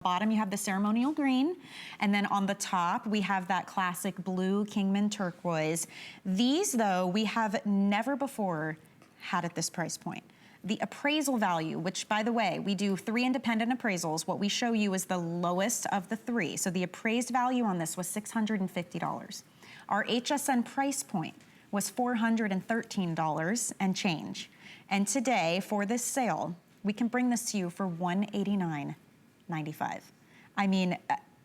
Bottom, you have the ceremonial green, and then on the top, we have that classic blue Kingman turquoise. These, though, we have never before had at this price point. The appraisal value, which, by the way, we do 3 independent appraisals. What we show you is the lowest of the 3. So the appraised value on this was $650. Our HSN price point was $413 and change. And today, for this sale, we can bring this to you for $189.95. I mean,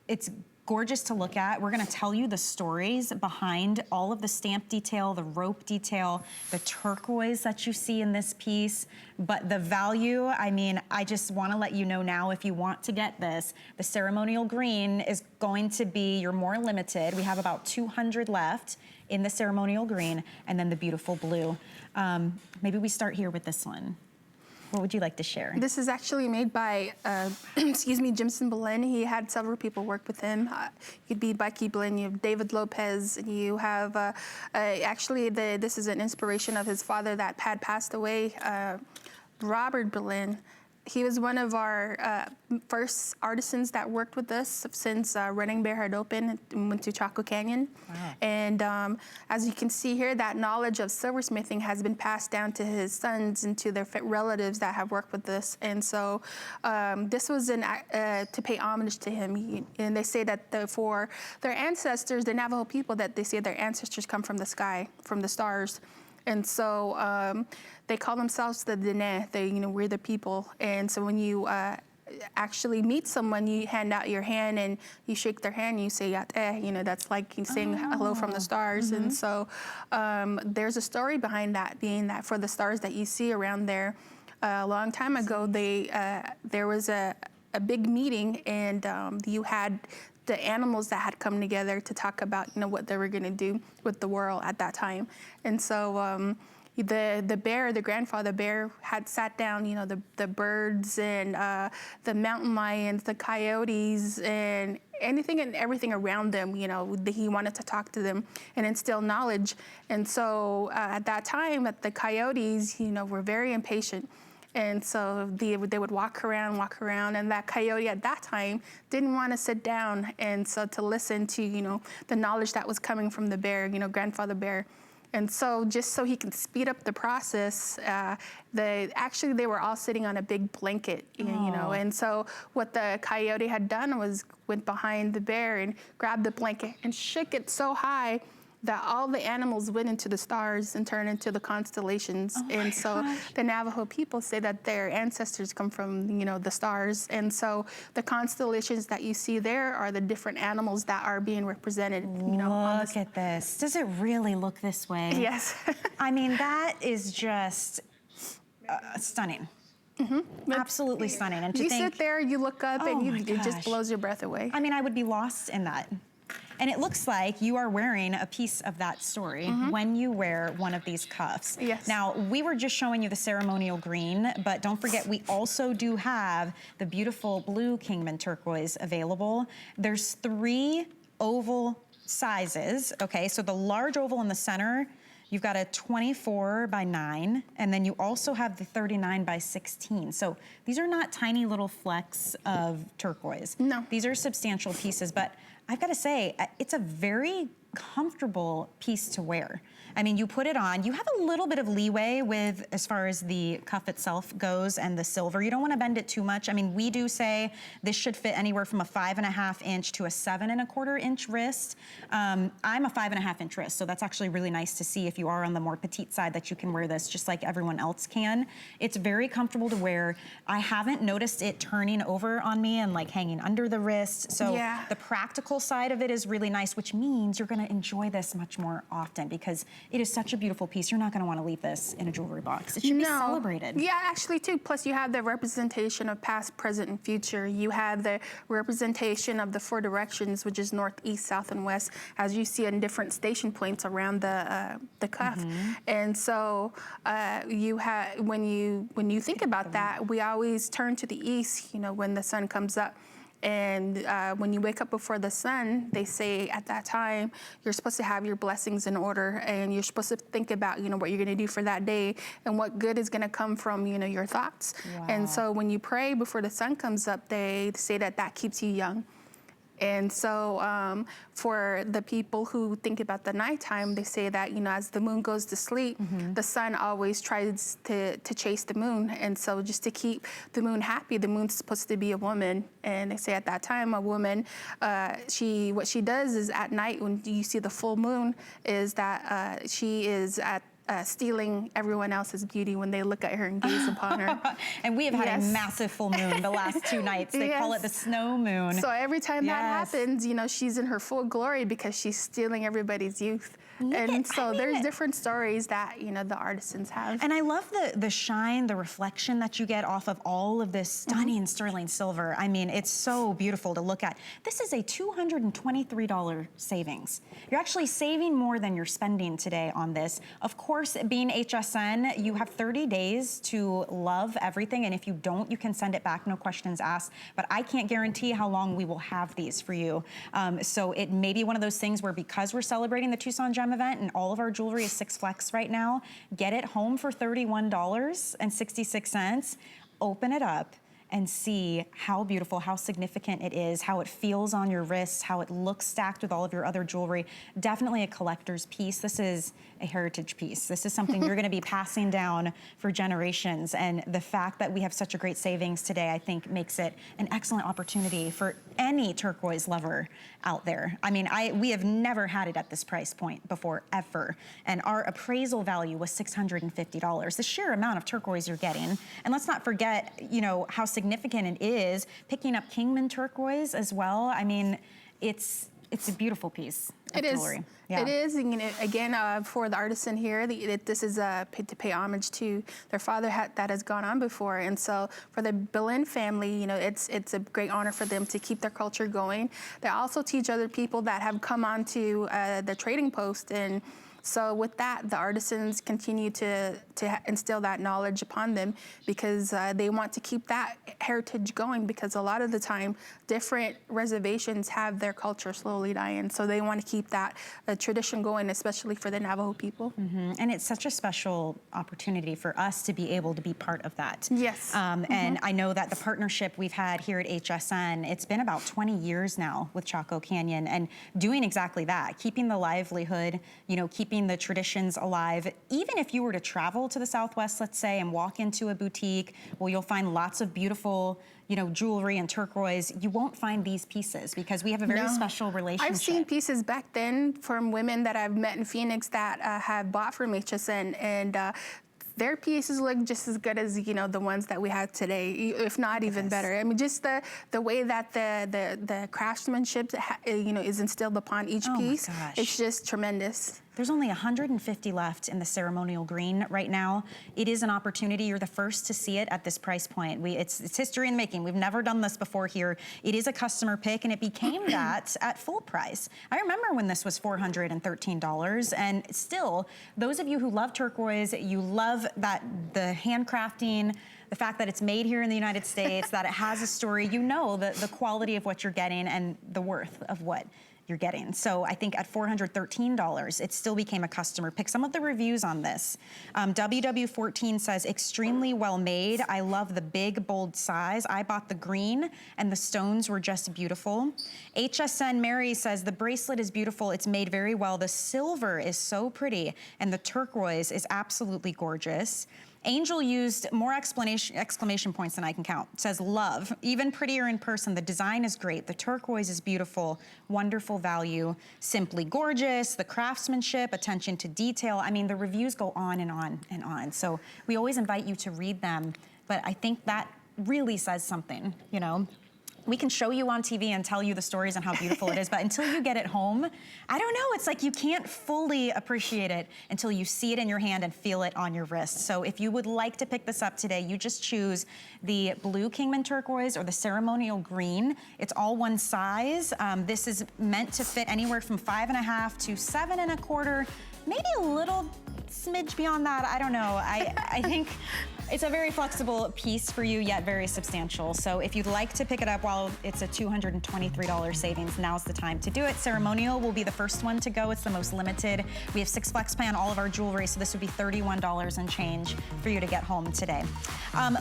it's gorgeous to look at. We're gonna tell you the stories behind all of the stamp detail, the rope detail, the turquoise that you see in this piece. But the value, I mean, I just wanna let you know now, if you want to get this, the ceremonial green is going to be your more limited. We have about 200 left in the ceremonial green, and then the beautiful blue. Maybe we start here with this one. What would you like to share? This is actually made by, excuse me, Jimson Boleyn. He had several people work with him. You'd be Becky Boleyn, you have David Lopez, and you have, actually, this is an inspiration of his father that had passed away, Robert Boleyn. He was one of our first artisans that worked with us since Running Bear had opened and went to Chaco Canyon. Wow. And as you can see here, that knowledge of silversmithing has been passed down to his sons and to their relatives that have worked with this. And so this was to pay homage to him. And they say that for their ancestors, the Navajo people, that they say their ancestors come from the sky, from the stars. And so they call themselves the Dene. We're the people. And so when you actually meet someone, you hand out your hand and you shake their hand and you say, Yate, that's like saying hello from the stars. And so there's a story behind that, being that for the stars that you see around there, a long time ago, there was a big meeting, and you had the animals that had come together to talk about, what they were going to do with the world at that time. And so the bear, the grandfather bear, had sat down, the birds and the mountain lions, the coyotes, and anything and everything around them, he wanted to talk to them and instill knowledge. And so at that time, the coyotes, were very impatient. And so they would walk around, and that coyote at that time didn't want to sit down, and so to listen to, the knowledge that was coming from the bear, grandfather bear. And so just so he could speed up the process, actually they were all sitting on a big blanket, and so what the coyote had done was went behind the bear and grabbed the blanket and shook it so high that all the animals went into the stars and turned into the constellations. And so the Navajo people say that their ancestors come from, the stars. And so the constellations that you see there are the different animals that are being represented. Look at this. Does it really look this way? Yes. I mean, that is just stunning. Absolutely stunning. And you sit there, you look up, and it just blows your breath away. I mean, I would be lost in that. And it looks like you are wearing a piece of that story when you wear one of these cuffs. Yes. Now, we were just showing you the ceremonial green, but don't forget, we also do have the beautiful blue Kingman turquoise available. There's 3 oval sizes, okay? So the large oval in the center, you've got a 24 by 9, and then you also have the 39 by 16. So these are not tiny little flecks of turquoise. No. These are substantial pieces, but I've got to say, it's a very comfortable piece to wear. I mean, you put it on, you have a little bit of leeway with as far as the cuff itself goes and the silver. You don't want to bend it too much. I mean, we do say this should fit anywhere from a 5.5 inch to a 7.25 inch wrist. I'm a 5.5 inch wrist, so that's actually really nice to see if you are on the more petite side that you can wear this just like everyone else can. It's very comfortable to wear. I haven't noticed it turning over on me and like hanging under the wrist. So the practical side of it is really nice, which means you're going to enjoy this much more often because it is such a beautiful piece. You're not going to want to leave this in a jewelry box. It should be celebrated. Yeah, actually too. Plus you have the representation of past, present, and future. You have the representation of the 4 directions, which is north, east, south, and west, as you see in different station points around the cuff. And so you have, when you think about that, we always turn to the east, when the sun comes up. And when you wake up before the sun, they say at that time, you're supposed to have your blessings in order, and you're supposed to think about, what you're gonna do for that day and what good is gonna come from, your thoughts. Wow. And so when you pray before the sun comes up, they say that that keeps you young. And so for the people who think about the nighttime, they say that, as the moon goes to sleep, the sun always tries to chase the moon. And so just to keep the moon happy, the moon's supposed to be a woman. And they say at that time, a woman, what she does is at night when you see the full moon is that she is stealing everyone else's beauty when they look at her and gaze upon her. And we have had a massive full moon the last 2 nights. They call it the snow moon. So every time that happens, she's in her full glory because she's stealing everybody's youth. And so there's different stories that, the artisans have. And I love the shine, the reflection that you get off of all of this stunning sterling silver. I mean, it's so beautiful to look at. This is a $223 savings. You're actually saving more than you're spending today on this. Of course, being HSN, you have 30 days to love everything. And if you don't, you can send it back, no questions asked. But I can't guarantee how long we will have these for you. So it may be one of those things where because we're celebrating the Tucson Gem event and all of our jewelry is 6 Flex right now, get it home for $31.66. Open it up and see how beautiful, how significant it is, how it feels on your wrists, how it looks stacked with all of your other jewelry. Definitely a collector's piece. This is a heritage piece. This is something you're gonna be passing down for generations. And the fact that we have such a great savings today, I think makes it an excellent opportunity for any turquoise lover out there. I mean, we have never had it at this price point before, ever. And our appraisal value was $650. The sheer amount of turquoise you're getting. And let's not forget, how significant it is picking up Kingman turquoise as well. I mean, it's a beautiful piece of jewelry. Yeah. It is. And, again, for the artisan here, this is to pay homage to their father that has gone on before. And so for the Boleyn family, it's a great honor for them to keep their culture going. They also teach other people that have come onto the trading post. And so with that, the artisans continue to instill that knowledge upon them because they want to keep that heritage going, because a lot of the time, different reservations have their culture slowly dying. So they want to keep that tradition going, especially for the Navajo people. And it's such a special opportunity for us to be able to be part of that. Yes. And I know that the partnership we've had here at HSN, it's been about 20 years now with Chaco Canyon, and doing exactly that, keeping the livelihood, keeping the traditions alive. Even if you were to travel to the Southwest, let's say, and walk into a boutique, well, you'll find lots of beautiful, jewelry and turquoise. You won't find these pieces because we have a very special relationship. I've seen pieces back then from women that I've met in Phoenix that have bought from HSN, and their pieces look just as good as the ones that we have today, if not even better. I mean, just the way that the craftsmanship is instilled upon each piece, it's just tremendous. There's only 150 left in the ceremonial green right now. It is an opportunity. You're the first to see it at this price point. It's history in the making. We've never done this before here. It is a customer pick, and it became that at full price. I remember when this was $413, and still, those of you who love turquoise, you love the handcrafting, the fact that it's made here in the United States, that it has a story, the quality of what you're getting and the worth of what you're getting. So I think at $413, it still became a customer pick. Some of the reviews on this, WW14 says, extremely well made. I love the big, bold size. I bought the green and the stones were just beautiful. HSN Mary says, the bracelet is beautiful. It's made very well. The silver is so pretty and the turquoise is absolutely gorgeous. Angel used more exclamation points than I can count. It says, love, even prettier in person. The design is great. The turquoise is beautiful, wonderful value, simply gorgeous, the craftsmanship, attention to detail. I mean, the reviews go on and on and on. So we always invite you to read them, but I think that really says something, We can show you on TV and tell you the stories and how beautiful it is, but until you get it home, I don't know, it's like you can't fully appreciate it until you see it in your hand and feel it on your wrist. So if you would like to pick this up today, you just choose the blue Kingman turquoise or the ceremonial green. It's all one size. This is meant to fit anywhere from 5.5 to 7.25, maybe a little smidge beyond that. I don't know. I think It's a very flexible piece for you, yet very substantial. So if you'd like to pick it up while it's a $223 savings, now's the time to do it. Ceremonial will be the first one to go. It's the most limited. We have 6 flex pay on all of our jewelry, so this would be $31 and change for you to get home today.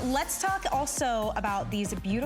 Let's talk also about these beautiful